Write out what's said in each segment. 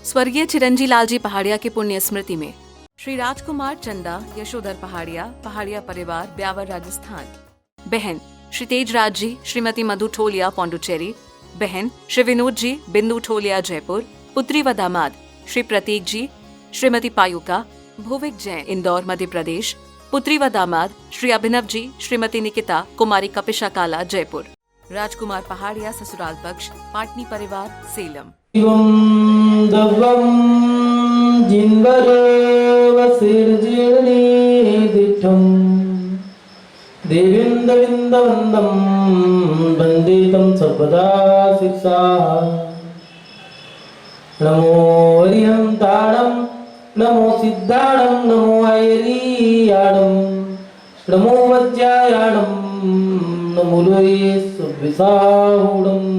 स्वर्गीय चिरंजी लालजी पहाड़िया की पुण्य स्मृति में श्री राजकुमार चंदा यशोधर पहाड़िया, पहाड़िया परिवार, ब्यावर, राजस्थान। बहन श्री तेजराज जी, श्रीमती मधु ठोलिया, पौंडुचेरी। बहन श्री विनोद जी, बिंदु ठोलिया, जयपुर। पुत्री व दामाद श्री प्रतीक जी, श्रीमती पायुका, भुविक जैन, इंदौर, मध्य प्रदेश। पुत्री व दामाद श्री अभिनव जी, श्रीमती निकिता, कुमारी कपिशा काला, जयपुर। राजकुमार पहाड़िया ससुराल पक्ष, पाटनी परिवार, सेलम। दवं जिन्वरवसिर्जीर्णीदिठं देवीन्दविन्दवन्दं वन्दे तं सर्वदा शिरसा। नमो हरिहन्ताणं, नमो सिद्धाणं, नमो ऐरीयाणं, नमो वज्रायाणं, नमो लोये सुविसाहूढम्।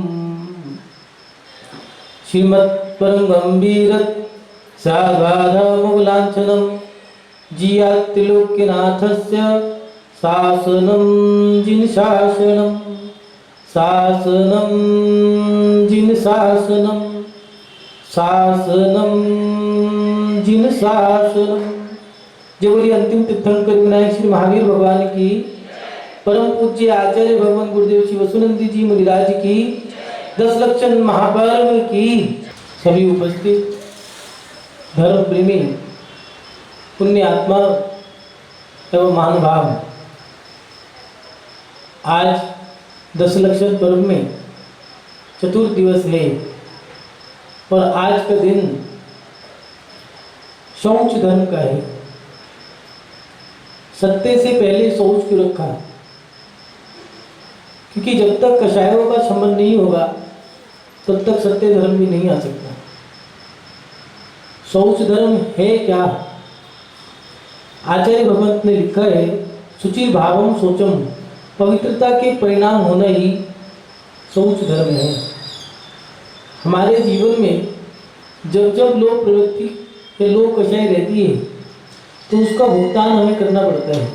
श्रीमत्परं गंभीरत् सागाधमुलांछनं जियात्रिलोक्यनाथस्य शासनं जिनशासनं, शासनं जिनशासनं, शासनं जिनशासनं। जबरी अंतिम तीर्थंकर विनायक श्री महावीर भगवान की, परम पूज्य आचार्य भगवान गुरुदेव श्री वसुनंदी जी मुनिराज की, 10 लक्षण महापर्व की सभी उपस्थित धर्म प्रेमी पुण्य आत्मा एवं महानुभाव, आज 10 लक्षण पर्व में चतुर्थ दिवस है और आज का दिन शौच धर्म का है। सत्य से पहले शौच क्यों रखा? क्योंकि जब तक कषायों का संबंध नहीं होगा तब तक सत्य धर्म भी नहीं आ सकता। शौच धर्म है क्या? आचार्य भगवंत ने लिखा है, शुचि भावम शौचम, पवित्रता के परिणाम होना ही शौच धर्म है। हमारे जीवन में जब जब लोक प्रवृत्ति या लोक कषाय रहती है तो उसका भुगतान हमें करना पड़ता है।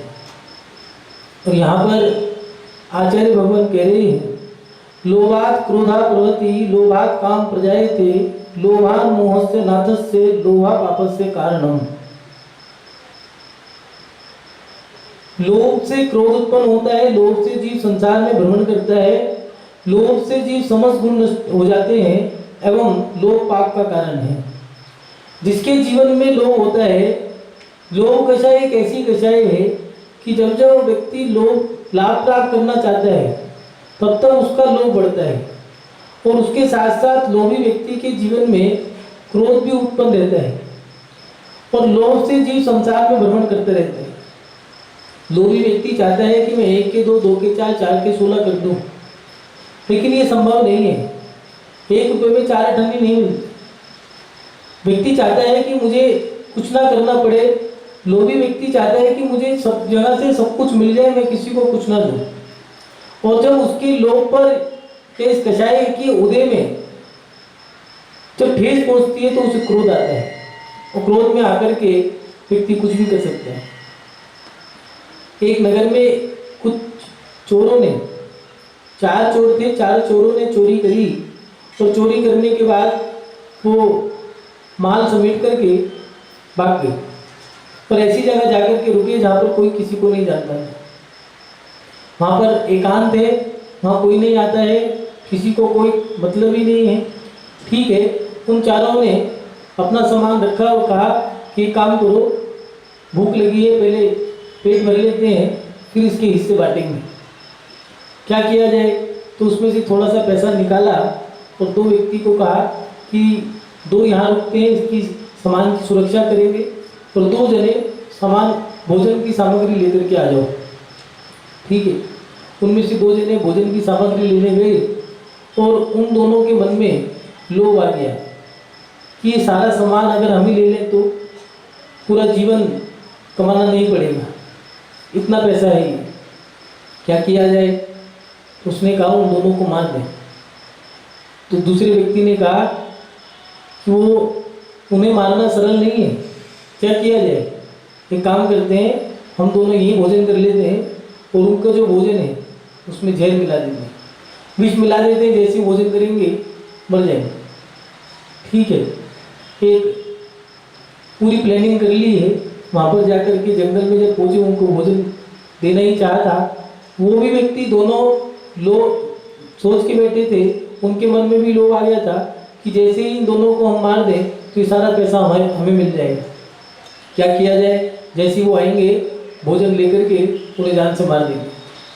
और यहाँ पर आचार्य भगवान कह रहे हैं, लोभात् क्रोधा प्रवृत्ति, लोभात् काम प्रजायते, लोभान् मोहस्य नाथस्य, लोभा पापस्य कारणम। लोभ से क्रोध उत्पन्न होता है, लोभ से जीव संसार में भ्रमण करता है, लोभ से जीव समस्त गुण नष्ट हो जाते हैं एवं लोभ पाप का कारण है। जिसके जीवन में लोभ होता है, लोभ कषाय एक ऐसी कषाय है कि जब जब व्यक्ति लोभ लाभ प्राप्त करना चाहता है तब तक उसका लोभ बढ़ता है और उसके साथ साथ लोभी व्यक्ति के जीवन में क्रोध भी उत्पन्न रहता है और लोभ से जीव संसार में भ्रमण करते रहते हैं। लोभी व्यक्ति चाहता है कि मैं 1 के 2, 2 के 4, 4 के 16 कर दूं, लेकिन ये संभव नहीं है। 1 रुपये में 4 अठन्नी नहीं मिलती। व्यक्ति चाहता है कि मुझे कुछ ना करना पड़े, लोभी व्यक्ति चाहता है कि मुझे सब जगह से सब कुछ मिल जाए, मैं किसी को कुछ ना दूं। और जब उसकी लोभ पर इस कषाय की उदय में जब ठेस पहुंचती है तो उसे क्रोध आता है और क्रोध में आकर के व्यक्ति कुछ भी कर सकता है। एक नगर में कुछ चोरों ने, 4 चोर थे, 4 चोरों ने चोरी करी और चोरी करने के बाद वो माल समेट करके भाग गए। पर ऐसी जगह जाकर के रुके जहाँ पर कोई किसी को नहीं जानता है। वहाँ पर एकांत है, वहाँ कोई नहीं आता है, किसी को कोई मतलब ही नहीं है। ठीक है, उन चारों ने अपना सामान रखा और कहा कि एक काम करो, भूख लगी है, पहले पेट भर लेते हैं, फिर इसके हिस्से बांटेंगे। क्या किया जाए? तो उसमें से थोड़ा सा पैसा निकाला और 2 व्यक्ति को कहा कि 2 यहाँ रुकते हैं, इसकी सामान की सुरक्षा करेंगे और 2 जने सामान भोजन की सामग्री लेकर के आ जाओ। ठीक है, उनमें से 2 जने भोजन की सामग्री लेने गए और उन दोनों के मन में लोभ आ गया कि ये सारा सामान अगर हम ही ले लें तो पूरा जीवन कमाना नहीं पड़ेगा, इतना पैसा है ये, क्या किया जाए? तो उसने कहा उन दोनों को मार दें। तो दूसरे व्यक्ति ने कहा कि वो उन्हें मारना सरल नहीं है, क्या किया जाए? एक काम करते हैं, हम दोनों यही भोजन कर लेते हैं और उनका जो भोजन है उसमें जहर मिला देते हैं, विष मिला देते हैं, जैसे भोजन करेंगे मर जाएंगे। ठीक है, एक पूरी प्लानिंग कर ली है। वहाँ पर जाकर के जंगल में जब पहुँचे उनको भोजन देना ही चाहा था। वो भी व्यक्ति दोनों लोग सोच के बैठे थे, उनके मन में भी लोभ आ गया था कि जैसे ही इन दोनों को हम मार दें तो ये सारा पैसा हमें मिल जाएगा। क्या किया जाए? जैसे वो आएंगे भोजन लेकर के उन्हें जान से मार देंगे।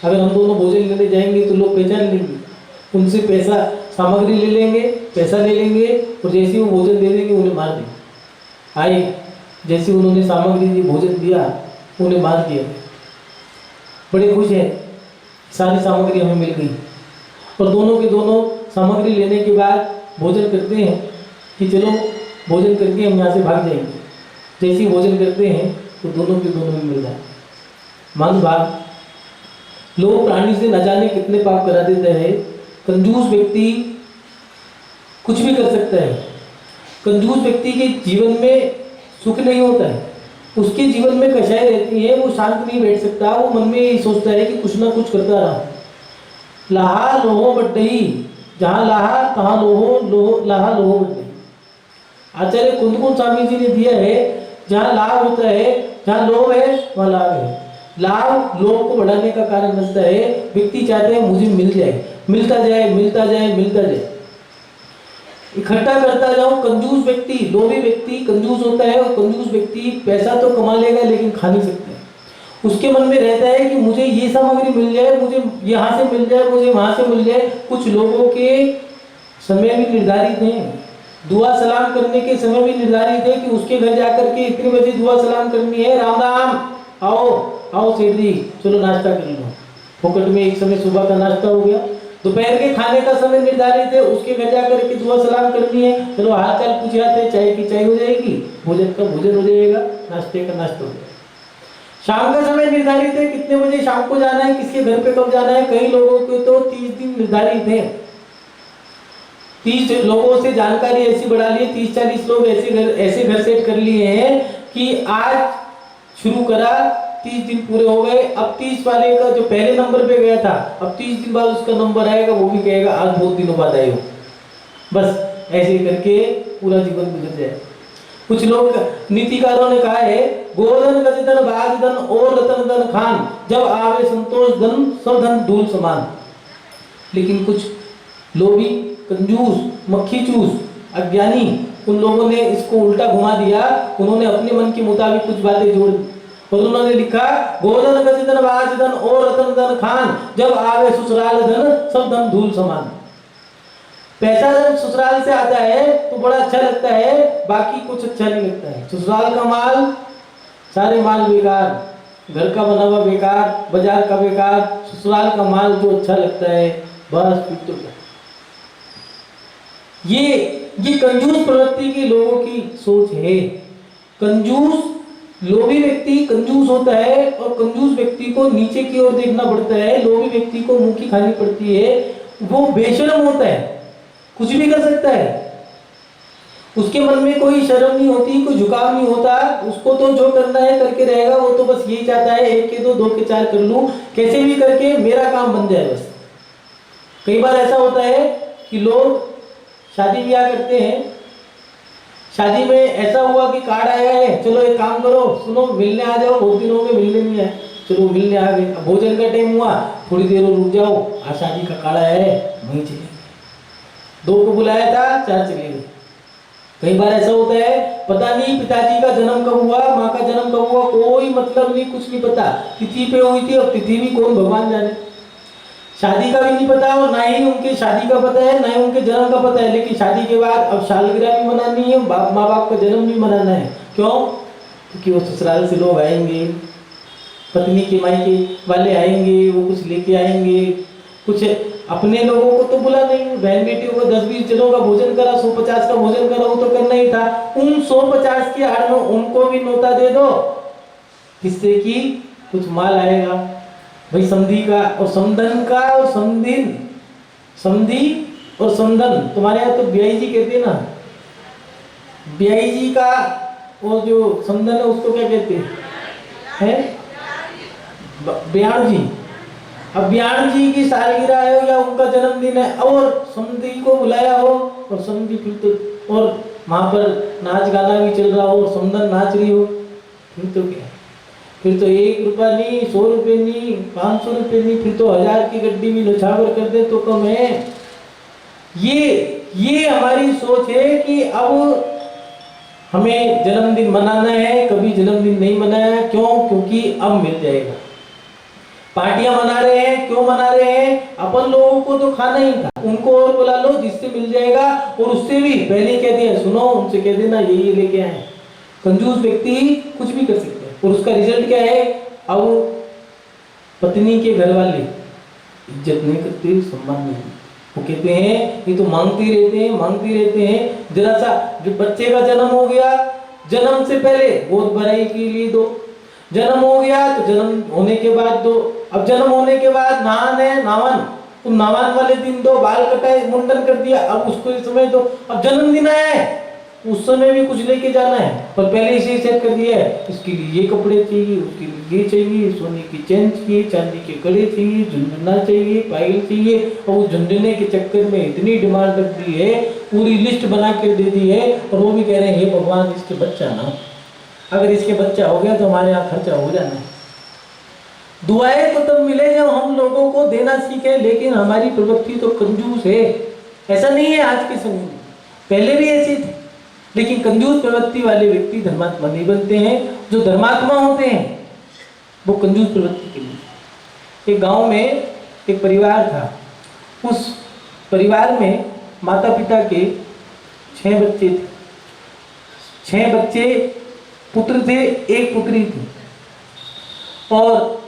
अगर हम दोनों भोजन लेने जाएंगे तो लोग पहचान लेंगे, उनसे पैसा सामग्री ले लेंगे, पैसा ले लेंगे और जैसे ही वो भोजन दे देंगे उन्हें मार देंगे। आए जैसे उन्होंने सामग्री दी, भोजन दिया, उन्हें मार दिया। बड़े खुश हैं, सारी सामग्री हमें मिल गई। और दोनों के दोनों सामग्री लेने के बाद भोजन करते हैं कि चलो भोजन करके हम यहाँ से भाग जाएंगे। जैसे ही भोजन करते हैं तो दोनों के दोनों ही मिल जाए। मान भाग लोग प्राणी से न जाने कितने पाप करा देते हैं। कंजूस व्यक्ति कुछ भी कर सकता है। कंजूस व्यक्ति के जीवन में सुख नहीं होता है, उसके जीवन में कष्टाएं रहती हैं, वो शांत नहीं बैठ सकता। वो मन में यही सोचता है कि कुछ ना कुछ करता रहा। लाहा लोहो बड्डई, जहाँ लाहा तहाँ लाहा लोहो बड्डई। आचार्य कुंदकुंद स्वामी जी ने दिया है, जहाँ लाभ होता है, जहाँ लोभ है वहाँ लाभ है। लाभ लोभ को बढ़ाने का कारण बनता है। व्यक्ति चाहते हैं मुझे मिल जाए, मिलता जाए, मिलता जाए, मिलता जाए, इकट्ठा करता जाऊं। कंजूस व्यक्ति, लोभी व्यक्ति कंजूस होता है। और कंजूस व्यक्ति पैसा तो कमा लेगा लेकिन खा नहीं सकता है। उसके मन में रहता है कि मुझे ये सामग्री मिल जाए, मुझे यहाँ से मिल जाए, मुझे वहाँ से मिल जाए। कुछ लोगों के समय भी निर्धारित हैं, दुआ सलाम करने के समय भी निर्धारित है कि उसके घर जाकर के इतने बजे दुआ सलाम करनी है। राम राम, आओ आओ सेठ जी, चलो नाश्ता कर लो। फोकट में एक समय सुबह का नाश्ता हो गया। दोपहर के खाने का समय निर्धारित है, उसके घर जाकर के दुआ सलाम करनी है। चलो हाल चाल पूछ जाते हैं, चाय की चाय हो जाएगी, भोजन का भोजन हो जाएगा, नाश्ते का नाश्ता हो जाएगा। शाम का समय निर्धारित है, कितने बजे शाम को जाना है, किसके घर पे कब जाना है। कई लोगों के तो 30 दिन निर्धारित है। 30 लोगों से जानकारी ऐसी बढ़ा ली, 30-40 लोग ऐसे घर सेट कर लिए हैं कि आज शुरू करा, 30 दिन पूरे हो गए। अब 30 वाले का जो पहले नंबर पे गया था, अब 30 दिन बाद उसका नंबर आएगा, वो भी कहेगा आज बहुत दिनों बाद आए हो। बस ऐसे करके पूरा जीवन गुजर जाए। कुछ लोग नीतिकारों ने कहा है, गोधन गजधन बागधन और रतन धन खान, जब आवे संतोष धन सब धन धूल समान। लेकिन कुछ लोभी, कंजूस, मक्खी चूस, अज्ञानी, उन लोगों ने इसको उल्टा घुमा दिया। उन्होंने अपने मन के मुताबिक कुछ बातें जोड़ दी और उन्होंने लिखा, गोधन गजधन बागधन और रतन धन खान, जब आवे ससुराल धन सब धन धूल समान। पैसा जब ससुराल से आता है तो बड़ा अच्छा लगता है, बाकी कुछ अच्छा नहीं लगता है। ससुराल का माल, सारे माल बेकार, घर का बना हुआ बेकार, बाजार का बेकार, ससुराल का माल जो अच्छा लगता है बस फिर तो क्या। ये कंजूस प्रवृत्ति के लोगों की सोच है। कंजूस लोभी व्यक्ति कंजूस होता है और कंजूस व्यक्ति को नीचे की ओर देखना पड़ता है। लोभी व्यक्ति को मुंह की खानी पड़ती है। वो बेशर्म होता है, कुछ भी कर सकता है, उसके मन में कोई शर्म नहीं होती, कोई झुकाव नहीं होता। उसको तो जो करना है करके रहेगा। वो तो बस यही चाहता है, 1 के 2, 2 के 4 कर लूं, कैसे भी करके मेरा काम बन जाए बस। कई बार ऐसा होता है कि लोग शादी ब्याह करते हैं, शादी में ऐसा हुआ कि कार्ड आया है, चलो एक काम करो, सुनो मिलने आ जाओ, बहुत दिन हो गए मिलने नहीं आए, चलो मिलने आ गए। अब भोजन का टाइम हुआ, थोड़ी देर रुक जाओ, आज शादी का कार्ड आया है, वहीं चले। 2 को बुलाया था, 4 चले गए। कई बार ऐसा होता है, पता नहीं पिताजी का जन्म कब हुआ, माँ का जन्म कब हुआ, कोई मतलब नहीं, कुछ नहीं पता। तिथि पे हुई थी, अब तिथि भी कौन भगवान जाने। शादी का भी नहीं पता और ना ही उनके शादी का पता है, ना ही उनके जन्म का पता है। लेकिन शादी के बाद अब सालगिरह भी मनानी है, माँ बाप का जन्म भी मनाना है। क्यों? क्योंकि वो ससुराल से लोग आएंगे, पत्नी के मायके वाले आएंगे, वो कुछ लेके आएंगे। कुछ अपने लोगों को तो बुला नहीं, बहन बेटियों को 10-20 जनों का भोजन करा, 150 का भोजन करा, वो तो करना ही था। उन 150 के आड़ में उनको भी नोता दे दो, किससे कि कुछ माल आएगा भाई। समधी का और समधन का और समधिन, समधी और समधन, तुम्हारे यहाँ तो ब्याई जी कहते हैं ना, ब्याई जी का वो जो समधन है उसको क्या कहते हैं? ब्याण जी। अब ब्याण जी की सालगिरह है या उनका जन्मदिन है और समधी को बुलाया हो और समधी फिर तो और वहाँ पर नाच गाना भी चल रहा हो, समदन नाच रही हो, फिर तो क्या, फिर तो 1 रुपया नहीं, 100 रुपये नहीं, 500 रुपये नहीं, फिर तो 1000 की गड्डी भी नछावर कर दे तो कम है। ये हमारी सोच है कि अब हमें जन्मदिन मनाना है, कभी जन्मदिन नहीं मनाया, क्यों? क्योंकि अब मिल जाएगा। पार्टियां मना रहे हैं, क्यों मना रहे हैं? अपन लोगों को तो खाना ही था, उनको और बुला लो जिससे मिल जाएगा, और उससे भी पहले कह दिया, सुनो उनसे कह देना ये लेके आए। कंजूस व्यक्ति कुछ भी कर सकते हैं, और उसका रिजल्ट क्या है? अब पत्नी के घर वाले इज्जत नहीं करते, सम्मान नहीं करते, वो कहते हैं ये तो मांगते रहते हैं। जरा सा जब बच्चे का जन्म हो गया, जन्म से पहले गोद भराई के लिए दो, जन्म हो गया तो जन्म होने के बाद दो, अब जन्म होने के बाद नहान है नावन, तुम नावन वाले दिन दो, बाल कटाए मुंडन कर दिया, अब उसको इस समय दो। अब जन्मदिन आया है, उस समय भी कुछ लेके जाना है, पर पहले से सेट कर दिया है, इसके लिए ये कपड़े चाहिए, उसके लिए ये चाहिए, सोने की चेन चाहिए, चांदी के कड़े चाहिए, झुंझुना चाहिए, पायल चाहिए, और उस झुंझुने के चक्कर में इतनी डिमांड रख दी है, पूरी लिस्ट बना के दे दी है, और वो भी कह रहे हैं हे भगवान इसके बच्चा ना, अगर इसके बच्चा हो गया तो हमारे यहाँ खर्चा हो जाना है। दुआएं तो तब मिले जब हम लोगों को देना सीखे, लेकिन हमारी प्रवृत्ति तो कंजूस है। ऐसा नहीं है आज के समय में, पहले भी ऐसे थे, लेकिन कंजूस प्रवृत्ति वाले व्यक्ति धर्मात्मा नहीं बनते हैं। जो धर्मात्मा होते हैं वो कंजूस प्रवृत्ति के लिए। एक गांव में एक परिवार था, उस परिवार में माता पिता के 6 बच्चे थे, 6 बच्चे पुत्र थे, 1 पुत्री थी, और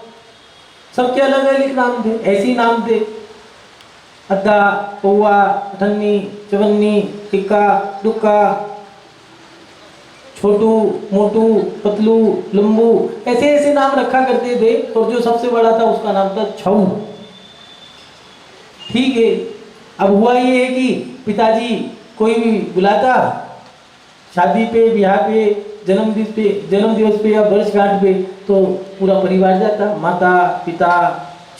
सबके अलग अलग नाम थे, ऐसे नाम थे, अद्दा, पौआ, अठन्नी, चवन्नी, टिक्का, डुक्का, छोटू, मोटू, पतलू, लंबू, ऐसे ऐसे नाम रखा करते थे, और जो सबसे बड़ा था उसका नाम था छऊ। ठीक है, अब हुआ ये है कि पिताजी कोई भी बुलाता शादी पे, ब्याह पे, जन्म दिवस पे या वर्षगांठ पे, तो पूरा परिवार जाता, माता पिता,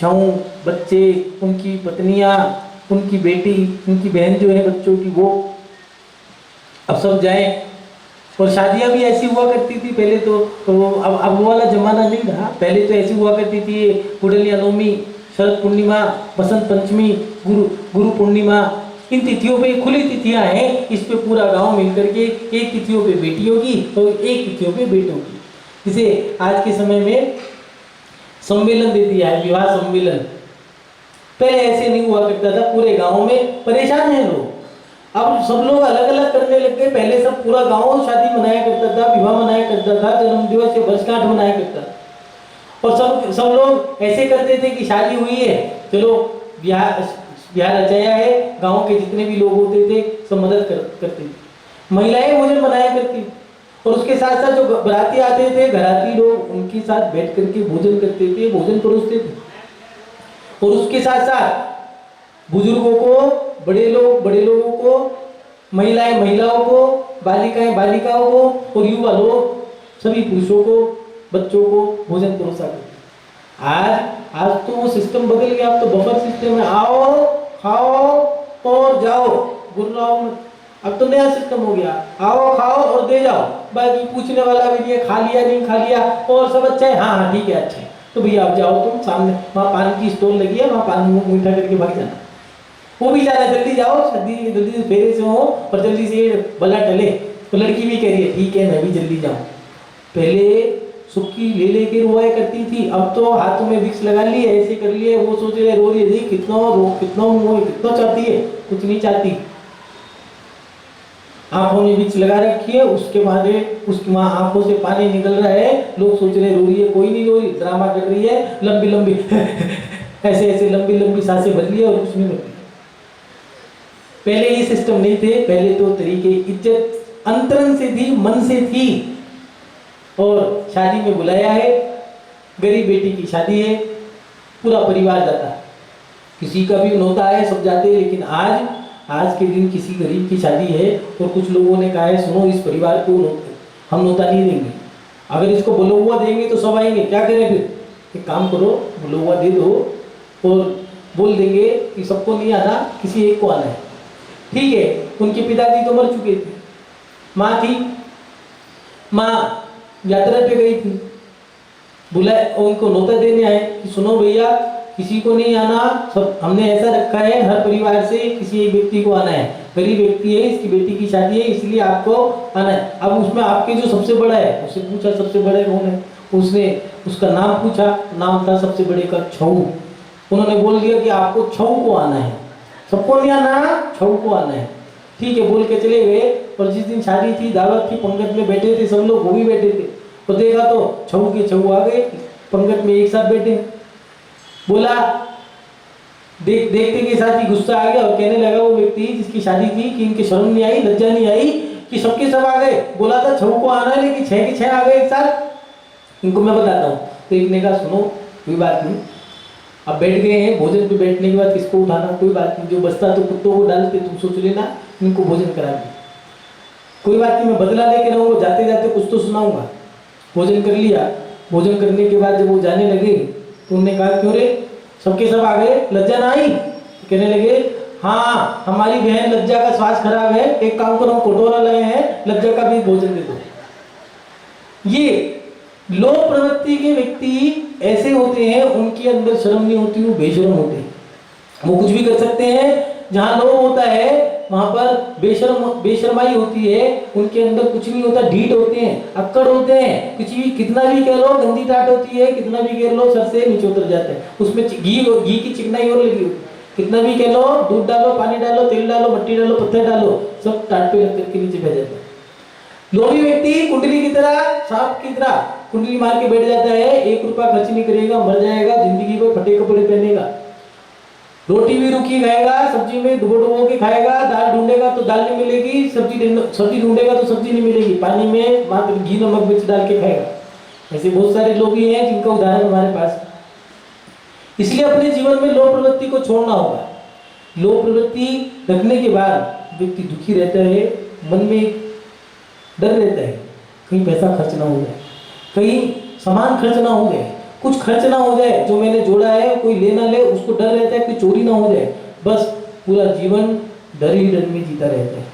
छऊ, बच्चे, उनकी पत्नियां, उनकी बेटी, उनकी बहन जो है बच्चों की, वो अब सब जाए। और शादियां भी ऐसी हुआ करती थी पहले तो अब वो वाला जमाना नहीं रहा। पहले तो ऐसी हुआ करती थी, कुंडलिया नवमी, शरद पूर्णिमा, बसंत पंचमी, गुरु पूर्णिमा, इन तिथियों पे खुली तिथियां हैं, इस पे पूरा गांव मिलकर के एक तिथियों पे बेटियों की और एक तिथियों पे बेटों की, जिसे आज के समय में सम्मेलन दे दिया है, विवाह सम्मेलन। पहले ऐसे नहीं हुआ करता था, पूरे गांव में परेशान है लोग, अब सब लोग अलग अलग करने लग गए। पहले सब पूरा गांव शादी मनाया करता था, विवाह मनाया करता था, जन्म दिवस या वर्षगांठ मनाया करता था, और सब लोग ऐसे करते थे कि शादी हुई है, चलो ब्याह रचाया है, गांव के जितने भी लोग होते थे सब मदद करते थे। महिलाएं भोजन बनाया करती, और उसके साथ साथ जो बराती आते थे, घराती लोग, उनके साथ बैठ करके भोजन करते थे, भोजन परोसते थे। और उसके साथ साथ बुजुर्गों को, बड़े लोगों को, महिलाओं को, बालिकाओं को, और युवा लोग, सभी पुरुषों को, बच्चों को भोजन परोसा करते। आज तो वो सिस्टम बदल गया, अब तो बफर सिस्टम है, आओ खाओ और जाओ, गुर्राओ मत। अब तो नया सिस्टम हो गया, आओ खाओ और दे जाओ, बाकी पूछने वाला भी नहीं, खा लिया नहीं खा लिया, और सब अच्छा है, हाँ ठीक है अच्छा है, तो भैया आप जाओ, तुम सामने वहाँ पान की स्टॉल लगी है, वहाँ पान मीठा करके भाग जाना। वो भी जाना, जल्दी जाओ, जल्दी से फेरे से हो और जल्दी से भला टले। तो लड़की भी कह रही है ठीक है मैं भी जल्दी जाऊँ। पहले सुक्की ले लेके रोया करती थी, अब तो हाथों में विक्स लगा लिए, ऐसे कर लिए, वो सोच रहे रो रही है, कितना चाहती है, कुछ नहीं चाहती, आंखों में विक्स लगा रखी है, उसके बाद उसकी माँ आंखों से पानी निकल रहा है, लोग सोच रहे रो रही है, कोई नहीं रो रही, ड्रामा कर रही है, लंबी ऐसे लंबी सांसें भर ली है और कुछ नहीं भर। पहले ये सिस्टम नहीं थे, पहले तो तरीके इज्जत अंतरंग से थी, मन से थी। और शादी में बुलाया है, गरीब बेटी की शादी है, पूरा परिवार जाता है, किसी का भी नौता है सब जाते हैं। लेकिन आज के दिन किसी गरीब की शादी है और कुछ लोगों ने कहा है सुनो इस परिवार को हम नौता नहीं देंगे, अगर इसको बुलौवा देंगे तो सब आएंगे, क्या करें फिर? एक काम करो, बुलौवा दे दो और बोल देंगे कि सबको नहीं आना, किसी एक को आना है। ठीक है, उनके पिताजी तो मर चुके थे, माँ थी, माँ यात्रा पे गई थी, बुलाए उनको न्योता देने आए कि सुनो भैया किसी को नहीं आना, सब हमने ऐसा रखा है हर परिवार से किसी एक व्यक्ति को आना है, गरीब व्यक्ति है, इसकी बेटी की शादी है इसलिए आपको आना है। अब उसमें आपके जो सबसे बड़ा है उससे पूछा सबसे बड़े कौन है, उसने उसका नाम पूछा, नाम था सबसे बड़े का छऊ। उन्होंने बोल दिया कि आपको छऊ को आना है, सबको नहीं आना, छऊ को आना है। ठीक है बोल के चले गए। और जिस दिन शादी थी दावत थी, पंगत में बैठे थे सब लोग, वो भी बैठे थे, तो देखा तो छऊ के छऊ आ गए पंगत में एक साथ बैठे। बोला देखते के साथ ही गुस्सा आ गया और कहने लगा वो व्यक्ति जिसकी शादी थी कि इनके शर्म नहीं आई, लज्जा नहीं आई कि सबके सब आ गए, बोला था छऊ को आना है लेकिन 6 के 6 आ गए एक साथ, इनको मैं बताता हूँ। तो एक ने कहा सुनो कोई बात नहीं, अब बैठ गए हैं, भोजन पे बैठने के बाद किसको उठाना, कोई बात नहीं, जो बचता तो कुत्तों को डालते, तुम सोच लेना इनको भोजन करा दे, कोई बात नहीं, मैं बदला लेके रहूँगा, जाते जाते कुछ तो सुनाऊंगा। भोजन कर लिया, भोजन करने के बाद जब वो जाने लगे तो उन्होंने कहा क्यों रे सबके सब आ गए, लज्जा ना आई? तो कहने लगे हाँ हमारी बहन लज्जा का श्वास खराब है, एक काम करो कटोरा लाए हैं, लज्जा का भी भोजन दे दो। ये लो प्रवृत्ति के व्यक्ति ऐसे होते हैं, उनके अंदर शर्म नहीं होती, वो बेशर्म होते हैं, वो कुछ भी कर सकते हैं। जहाँ लोभ होता है वहां पर बेशर्माई होती है, उनके अंदर कुछ नहीं होता, ढीठ होते हैं, अक्कड़ होते हैं, कुछ भी कितना भी कह लो, गंदी टाट होती है, कितना भी कह लो सर से नीचे उतर जाता है, उसमें घी की चिकनाई और लगी होती, कितना भी कह लो, दूध डालो, पानी डालो, तेल डालो, मट्टी डालो, पत्थर डालो, सब टाट पे लग करके नीचे बह जाता है। लोभी व्यक्ति कुंडली की तरह, सांप की तरह कुंडली मार के बैठ जाता है, 1 रुपया खर्च नहीं करेगा, मर जाएगा, जिंदगी में फटे कपड़े पहनेगा, रोटी भी रुकी खाएगा, सब्जी में डुबो के खाएगा, दाल ढूंढेगा तो दाल नहीं मिलेगी, सब्जी ढूंढेगा तो सब्जी नहीं मिलेगी, पानी में मात्र घी नमक मिर्च डाल के खाएगा। ऐसे बहुत सारे लोग ही हैं जिनका उदाहरण हमारे पास है। इसलिए अपने जीवन में लोभ प्रवृत्ति को छोड़ना होगा। लोभ प्रवृत्ति रखने के बाद व्यक्ति दुखी रहता है, मन में डर रहता है कहीं पैसा खर्च ना हो जाए, कहीं सामान खर्च ना हो जाए, कुछ खर्च ना हो जाए, जो मैंने जोड़ा है कोई ले ना ले, उसको डर रहता है कोई चोरी ना हो जाए, बस पूरा जीवन डर ही डर में जीता रहता है।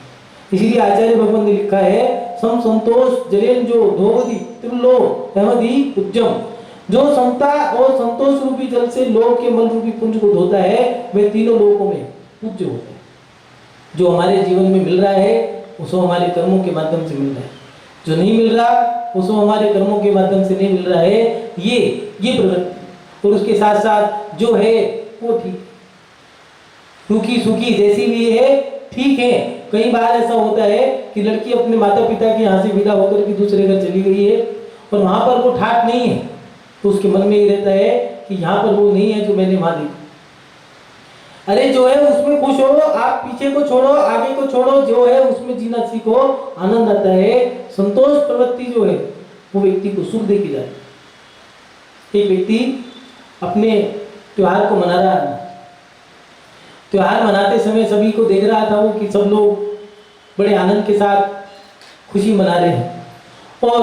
इसीलिए आचार्य भगवान ने लिखा है सम संतोष जरेन जो धोवदी त्रिलो तमदि पूज्यम, जो समता और संतोष रूपी जल से लोक के मन रूपी पुंज को धोता है वह तीनों लोकों में पूज्य होता है। जो हमारे जीवन में मिल रहा है उसको हमारे कर्मों के माध्यम से मिल रहा है, जो नहीं मिल रहा उसको हमारे कर्मों के माध्यम से नहीं मिल रहा है, ये प्रवृत्ति। और उसके साथ साथ जो है वो ठीक, रूखी सूखी जैसी भी है ठीक है। कई बार ऐसा होता है कि लड़की अपने माता पिता के यहाँ से विदा होकर के दूसरे घर चली गई है और वहां पर वो ठाट नहीं है, तो उसके मन में ये रहता है कि यहाँ पर वो नहीं है जो मैंने वहां देखा। अरे जो है उसमें खुश हो, आप पीछे को छोड़ो, आगे को छोड़ो, जो है उसमें जीना सीखो, आनंद आता है। संतोष प्रवृत्ति जो है वो व्यक्ति को सुख दे के जाती है। एक व्यक्ति अपने त्योहार को मना रहा था, त्योहार मनाते समय सभी को देख रहा था वो कि सब लोग बड़े आनंद के साथ खुशी मना रहे हैं और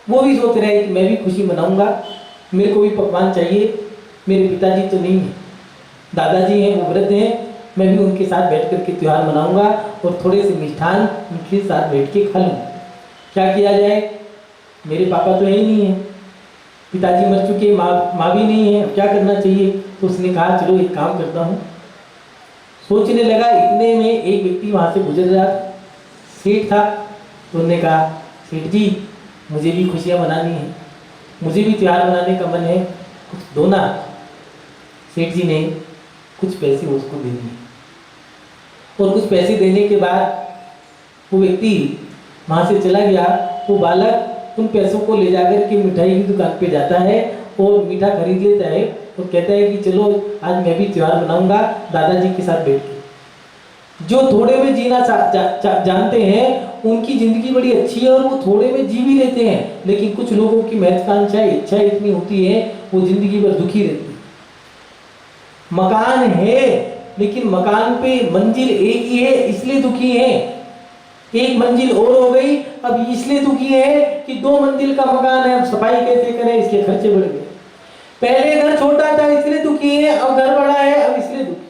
वो भी सोच रहे हैं कि मैं भी खुशी मनाऊंगा, मेरे को भी पकवान चाहिए, मेरे पिताजी तो नहीं है, दादाजी हैं वो वृद्ध हैं, मैं भी उनके साथ बैठ कर के त्यौहार मनाऊंगा और थोड़े से मिष्ठान उनके साथ बैठ के खा लूँगा। क्या किया जाए, मेरे पापा तो यही नहीं है, पिताजी मर चुके, माँ भी नहीं है, क्या करना चाहिए। तो उसने कहा चलो एक काम करता हूँ। सोचने लगा, इतने में एक व्यक्ति वहाँ से गुजर रहा था, सेठ था। तो उन्होंने कहा सेठ जी मुझे भी खुशियाँ मनानी है, मुझे भी त्यौहार मनाने का मन है, कुछ दो ना। सेठ जी ने कुछ पैसे उसको दे दिए और कुछ पैसे देने के बाद वो व्यक्ति वहाँ से चला गया। वो बालक उन पैसों को ले जाकर के मिठाई की दुकान पे जाता है और मीठा खरीद लेता है और कहता है कि चलो आज मैं भी त्यौहार मनाऊंगा दादाजी के साथ बैठ के। जो थोड़े में जीना जानते हैं उनकी जिंदगी बड़ी अच्छी है और वो थोड़े में जी भी लेते हैं, लेकिन कुछ लोगों की महत्वाकांक्षा इच्छा इतनी होती है वो जिंदगी भर दुखी रहती है। मकान है लेकिन मकान पे मंजिल एक ही है इसलिए दुखी है, एक मंजिल और हो गई अब इसलिए दुखी है कि 2 मंजिल का मकान है, अब सफाई कैसे करें, इसके खर्चे बढ़ गए। पहले घर छोटा था इसलिए दुखी है, अब घर बड़ा है अब इसलिए दुखी।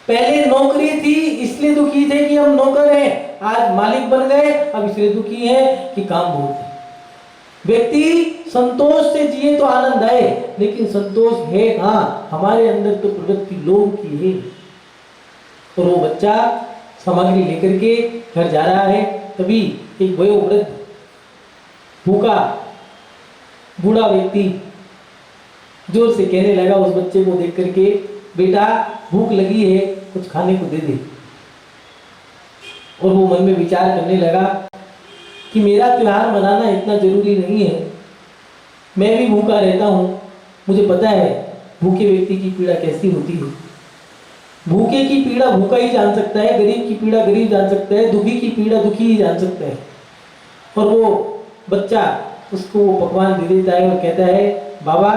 पहले नौकरी थी इसलिए दुखी थे कि हम नौकर हैं, आज मालिक बन गए, अब इसलिए दुखी हैं कि काम बहुत है। व्यक्ति संतोष से जिए तो आनंद आए, लेकिन संतोष है कहाँ? हमारे अंदर तो प्रवृत्ति लोभ की है। और वो बच्चा सामग्री लेकर के घर जा रहा है, तभी एक वयोवृद्ध भूखा बूढ़ा व्यक्ति जोर से कहने लगा उस बच्चे को देख करके, बेटा भूख लगी है, कुछ खाने को दे दे। और वो मन में विचार करने लगा कि मेरा त्योहार मनाना इतना जरूरी नहीं है, मैं भी भूखा रहता हूँ, मुझे पता है भूखे व्यक्ति की पीड़ा कैसी होती है। भूखे की पीड़ा भूखा ही जान सकता है, गरीब की पीड़ा गरीब जान सकता है, दुखी की पीड़ा दुखी ही जान सकता है। और वो बच्चा उसको वो पकवान दे देता है और कहता है, बाबा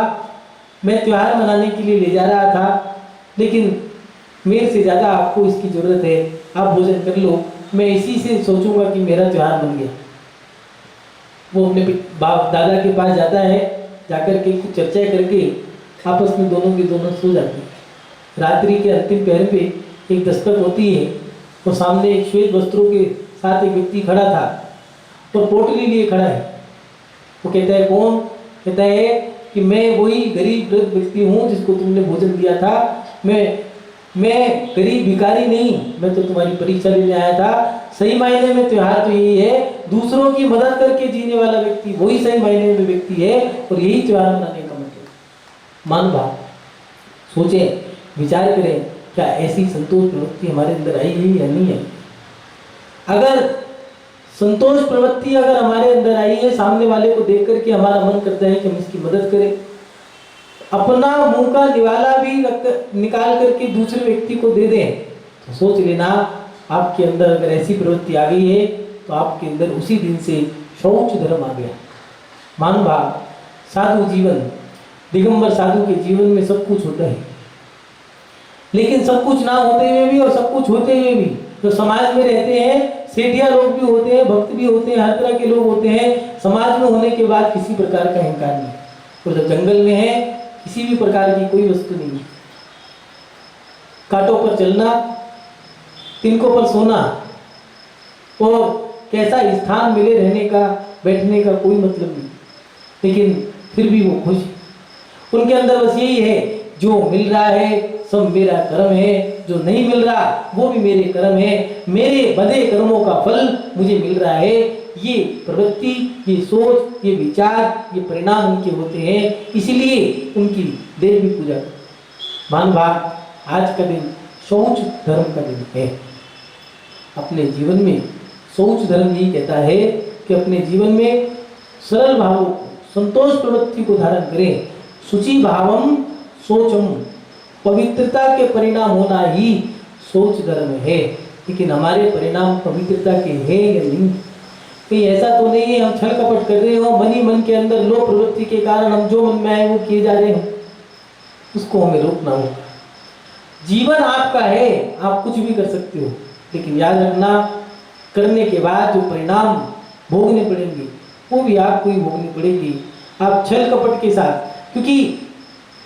मैं त्योहार मनाने के लिए ले जा रहा था, लेकिन मेरे से ज़्यादा आपको इसकी ज़रूरत है, आप भोजन कर लो, मैं इसी से सोचूंगा कि मेरा त्योहार बन गया। वो अपने बाप दादा के पास जाता है, जाकर के कुछ चर्चा करके आपस में दोनों के दोनों सो जाते हैं। रात्रि के अंतिम पहर पे एक दस्तक होती है, तो सामने एक श्वेत वस्त्रों के साथ एक व्यक्ति खड़ा था और पोटली लिए खड़ा है। वो कहता है, कौन? कहता है कि मैं वही गरीब वृद्ध व्यक्ति हूँ जिसको तुमने भोजन दिया था। मैं गरीब भिखारी नहीं, मैं तो तुम्हारी परीक्षा लेने आया था। सही मायने में त्योहार तो यही है, दूसरों की मदद करके जीने वाला व्यक्ति वही सही मायने में व्यक्ति है, और यही त्योहार मनाने का मतलब। मान भाव सोचे, विचार करें, क्या ऐसी संतोष प्रवृत्ति हमारे अंदर आई है या नहीं है? अगर संतोष प्रवृत्ति अगर हमारे अंदर आई है, सामने वाले को देख करके हमारा मन करता है कि हम इसकी मदद करें, अपना मुंह का निवाला भी निकाल करके दूसरे व्यक्ति को दे दें, तो सोच लेना आपके अंदर अगर ऐसी प्रवृत्ति आ गई है तो आपके अंदर उसी दिन से शौच धर्म आ गया। मान भाव साधु जीवन, दिगंबर साधु के जीवन में सब कुछ होता है, लेकिन सब कुछ ना होते हुए भी और सब कुछ होते हुए भी जो समाज में रहते हैं, सेठिया लोग भी होते हैं, भक्त भी होते हैं, हर तरह के लोग होते हैं। समाज में होने के बाद किसी प्रकार का अहंकार नहीं, और जब जंगल में है किसी भी प्रकार की कोई वस्तु नहीं। कांटों पर चलना, तिनकों पर सोना, और कैसा स्थान मिले रहने का, बैठने का कोई मतलब नहीं, लेकिन फिर भी वो खुश। उनके अंदर बस यही है, जो मिल रहा है सब मेरा कर्म है, जो नहीं मिल रहा वो भी मेरे कर्म है, मेरे बंधे कर्मों का फल मुझे मिल रहा है। ये प्रवृत्ति, ये सोच, ये विचार, ये परिणाम उनके होते हैं, इसलिए उनकी देव भी पूजा। मान भाव आज का दिन शौच धर्म का दिन है। अपने जीवन में शौच धर्म यही कहता है कि अपने जीवन में सरल भावों को, संतोष प्रवृत्ति को धारण करें। शुचि भावम सोचम, पवित्रता के परिणाम होना ही सोच धर्म है। लेकिन हमारे परिणाम पवित्रता के हैं या नहीं? कहीं ऐसा तो नहीं है हम छल कपट कर रहे हो, मन ही मन के अंदर लोभ प्रवृत्ति के कारण हम जो मन में आए वो किए जा रहे हो? उसको हमें रोकना होगा। जीवन आपका है, आप कुछ भी कर सकते हो, लेकिन याद रखना करने के बाद जो परिणाम भोगने पड़ेंगे वो भी आपको ही भोगनी पड़ेगी। आप छल कपट के साथ, क्योंकि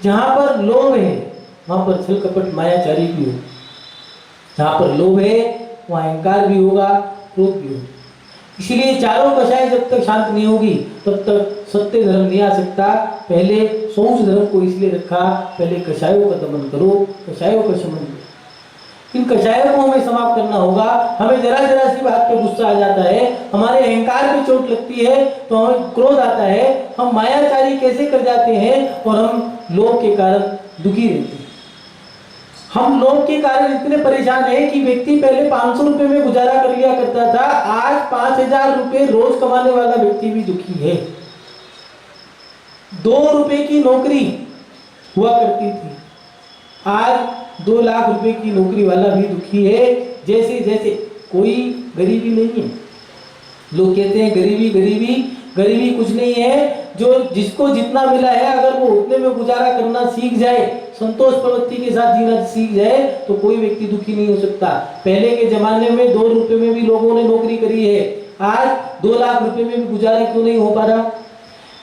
जहाँ पर लोभ है वहाँ पर छल कपट मायाचारी भी हो, जहाँ पर लोभ है वहाँ अहंकार भी होगा, क्रोध भी होगा। इसलिए चारों कषाय जब तक शांत नहीं होगी तब तक सत्य धर्म नहीं आ सकता। पहले शौच धर्म को इसलिए रखा, पहले कषायों का दमन करो, कषायों का शमन करो। इन कषायों को हमें समाप्त करना होगा। हमें जरा जरा सी बात पे गुस्सा आ जाता है, हमारे अहंकार पे चोट लगती है तो हमें क्रोध आता है, हम मायाचारी कैसे कर जाते हैं और हम लोभ के कारण दुखी रहते हैं। हम लोभ के कारण इतने परेशान हैं कि व्यक्ति पहले 500 रुपए में गुजारा कर लिया करता था, आज 5000 रुपए रोज कमाने वाला व्यक्ति भी दुखी है। 2 रुपए की नौकरी हुआ करती थी, आज 2 लाख रुपए की नौकरी वाला भी दुखी है। जैसे जैसे कोई गरीबी नहीं है। लोग कहते हैं गरीबी गरीबी, गरीबी कुछ नहीं है। जो जिसको जितना मिला है अगर वो उतने में गुजारा करना सीख जाए, संतोष प्रवृत्ति के साथ जीना सीख जाए, तो कोई व्यक्ति दुखी नहीं हो सकता। पहले के जमाने में 2 रुपए में भी लोगों ने नौकरी करी है, आज 2 लाख रुपए में भी गुजारा क्यों नहीं हो पा रहा?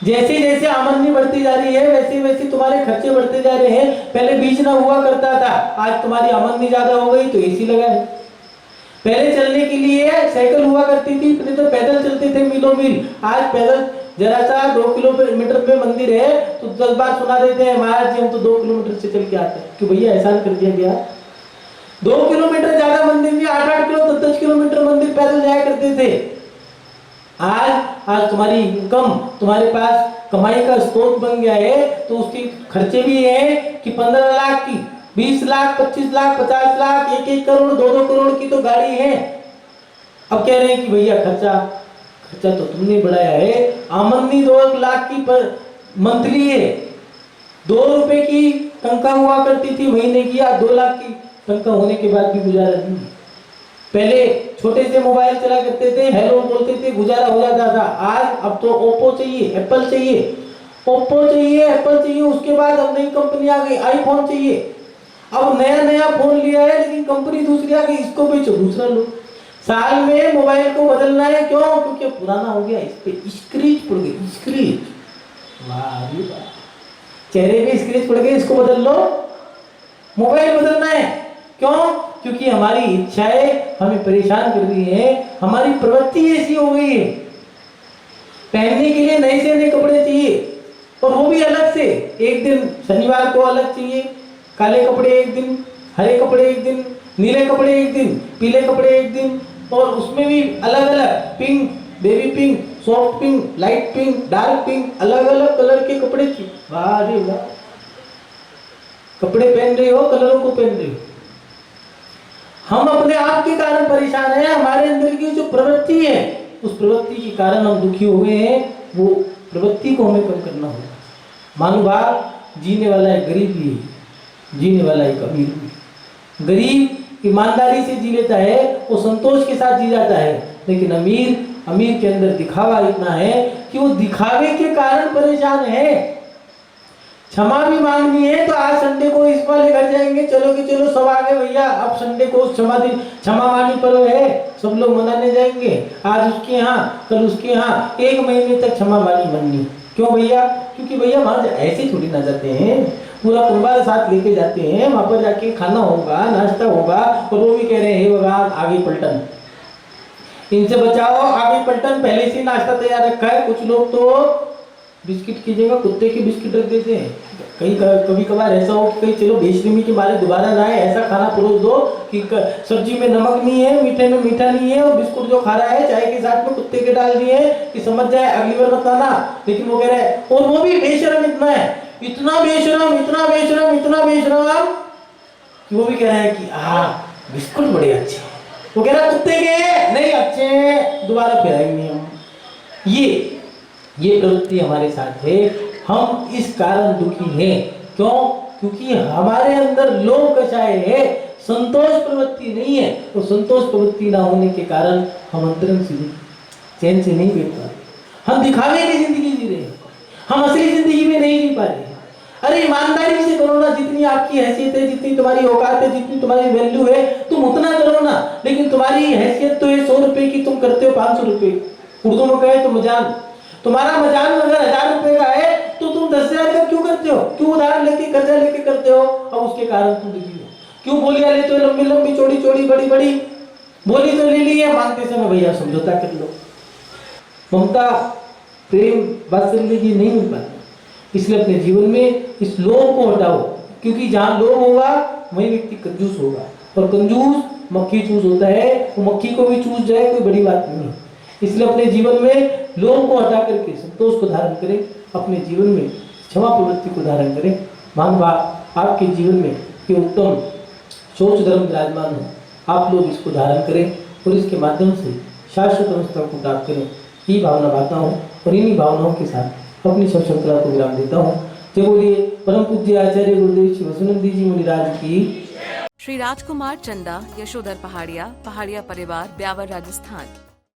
जैसे जैसे आमदनी बढ़ती जा रही है वैसे वैसे तुम्हारे खर्चे बढ़ते जा रहे हैं। पहले बीज ना हुआ करता था, आज तुम्हारी आमदनी ज्यादा हो गई तो एसी लगा है। पहले चलने के लिए साइकिल हुआ करती थी, पहले तो पैदल चलते थे मीलों मील। आज पैदल जरा सा 2 किलोमीटर पे मंदिर है तो 10 बार सुना देते हैं महाराज जी हम तो 2 किलोमीटर से चल के आते हैं कि भैया एहसान कर दिया गया। 2 किलोमीटर ज्यादा मंदिर में 8-8 किलो 10-10 किलोमीटर मंदिर पैदल जाया करते थे। आज तुम्हारी इनकम, तुम्हारे पास कमाई का स्रोत बन गया है तो उसके खर्चे भी है कि 15 लाख की, 20 लाख, 25 लाख, 50 लाख, 1-1 करोड़, 2-2 करोड़ की तो गाड़ी है। अब कह रहे हैं कि भैया खर्चा तो तुमने बढ़ाया है। आमदनी 2 लाख की पर मंथली है, 2 रुपए की तनख्वाह हुआ करती थी महीने की, आज 2 लाख की तनख्वाह होने के बाद भी गुजारा नहीं। पहले छोटे से मोबाइल चला करते थे, हेलो बोलते थे, गुजारा हो जाता था। आज अब तो ओप्पो चाहिए, एप्पल चाहिए, ओप्पो चाहिए, एप्पल चाहिए, उसके बाद अब नई कंपनी आ गई आईफोन चाहिए। अब नया फोन लिया है लेकिन कंपनी दूसरी आ गई, इसको बेचो दूसरा लो। साल में मोबाइल को बदलना है, क्यों? क्योंकि पुराना हो गया, इस पे स्क्रीच पड़ गई, स्क्रीच, वाह रे वाह, चेहरे पे स्क्रीच पड़ गई, इसको बदल लो। मोबाइल बदलना है, क्यों? क्योंकि हमारी इच्छाएं हमें परेशान कर रही है, हमारी प्रवृत्ति ऐसी हो गई है। पहनने के लिए नए से नए कपड़े चाहिए और वो भी अलग से, एक दिन शनिवार को अलग चाहिए, काले कपड़े एक दिन, हरे कपड़े एक दिन, नीले कपड़े एक दिन, पीले कपड़े एक दिन, और उसमें भी अलग अलग pink, baby pink, soft pink, light pink, dark pink, अलग अलग कलर के कपड़े चाहिए। वाह रे वाह, कपड़े पहन रहे हो, कलरों को पहन रहे हो। हम अपने आप के कारण परेशान हैं, हमारे अंदर की जो प्रवृत्ति है उस प्रवृत्ति के कारण हम दुखी हो गए हैं, वो प्रवृत्ति को हमें कम करना होगा। मानव जीने वाला है गरीब भी, जीने वाला एक अमीर भी। गरीब ईमानदारी से जी लेता है, वो संतोष के साथ जी जाता है, लेकिन अमीर के अंदर दिखावा इतना है कि वो दिखावे के कारण परेशान है। क्षमा भी मांगनी है तो आज संडे को इस वाले घर जाएंगे, चलो कि चलो सब आ गए भैया, अब संडे को क्षमा मानी पर्व है, सब लोग मनाने जाएंगे, आज उसके यहाँ कल उसके यहाँ, 1 महीने तक क्षमा मानी बननी। क्यों भैया? क्योंकि भैया वहां ऐसे थोड़ी ना जाते हैं, पूरा परिवार साथ लेके जाते हैं, वहां पर जाके खाना होगा, नाश्ता होगा, और वो भी कह रहे हैं भगवान आगे पलटन, इनसे बचाओ आगे पलटन, पहले से नाश्ता तैयार रखा है। कुछ लोग तो बिस्किट की जगह कुत्ते के बिस्किट रख देते हैं। कभी कभार ऐसा हो कि कहीं चलो बेशर्मी के मारे दोबारा ना आए, ऐसा खाना परोस दो कि सब्जी में नमक नहीं है, मीठे में मीठा नहीं है, और बिस्कुट जो खा रहा है चाय के साथ में कुत्ते के डाल दिए कि समझ जाए अगली बार मत आना। लेकिन वो कह रहा है, और वो भी बेशरम इतना है, इतना बेशरम कि वो भी कह रहा है कि बिस्कुट बड़े अच्छे, वो कह रहा है कुत्ते के नहीं अच्छे, दोबारा फिराएंगे हम। ये प्रवृत्ति हमारे साथ है, हम इस कारण दुखी हैं। क्यों? क्योंकि हमारे अंदर लोभ कषाय है, संतोष प्रवृत्ति नहीं है, तो संतोष प्रवृत्ति ना होने के कारण हम अंतरंग से चैन से नहीं बैठ पा रहे, हम दिखावे की जिंदगी जी रहे हैं, हम असली जिंदगी में नहीं जी पा रहे। अरे ईमानदारी से करो ना, जितनी आपकी हैसियत है, जितनी तुम्हारी औकात है, जितनी तुम्हारी वैल्यू है, तुम उतना करो ना। लेकिन तुम्हारी हैसियत तो है 100 रुपए की, तुम करते हो 500 रुपए। उर्दू में कहे तो मजान, तुम्हारा मजान अगर 1000 रुपए का है तो तुम 10,000 का क्यों करते हो? क्यों उधार लेके कर्जा लेके करते हो? अब उसके कारण तुम दुखी हो। क्यों बोलियां लेते हो लंबी लंबी, चौड़ी चौड़ी, बड़ी बड़ी? बोली तो ले ली है, मांगते समय भैया समझौता कर लो। ममता, प्रेम, वात्सल्य जी नहीं मिल पाता। इसलिए अपने जीवन में इस लोभ को हटाओ, क्योंकि जहाँ लोभ होगा वही व्यक्ति कंजूस होगा, और कंजूस मक्खी चूस होता है, वो मक्खी को भी चूस जाए कोई बड़ी बात नहीं। इसलिए अपने जीवन में लोभ को हटा करके संतोष को धारण करें, अपने जीवन में क्षमा प्रवृत्ति को धारण करें। मानव आपके जीवन में ये उत्तम सोच धर्म विराजमान हो, आप लोग इसको धारण करें और इसके माध्यम से शाश्वत अवस्था को प्राप्त करें। ये भावना भाता हूँ और इन्हीं भावनाओं के साथ अपनी सब श्रृंखला को विराम देता हूँ। जय बोलिए परम पूज्य आचार्य गुरुदेव श्री वसुनंदी जी मुनिराज की। श्री राजकुमार चंदा यशोधर पहाड़िया परिवार, ब्यावर, राजस्थान।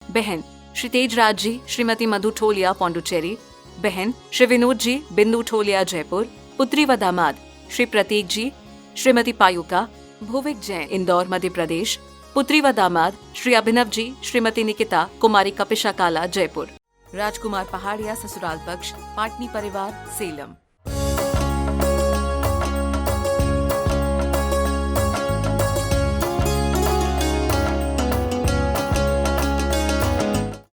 बहन श्री तेजराज जी श्रीमती मधु ठोलिया, पौंडुचेरी। बहन श्री विनोद जी बिंदु ठोलिया, जयपुर। पुत्री व दामाद श्री प्रतीक जी श्रीमती पायुका, भुविक जैन, इंदौर, मध्य प्रदेश। पुत्री व दामाद श्री अभिनव जी श्रीमती निकिता, कुमारी कपिशा काला, जयपुर। राजकुमार पहाड़िया ससुराल पक्ष, पाटनी परिवार, सेलम।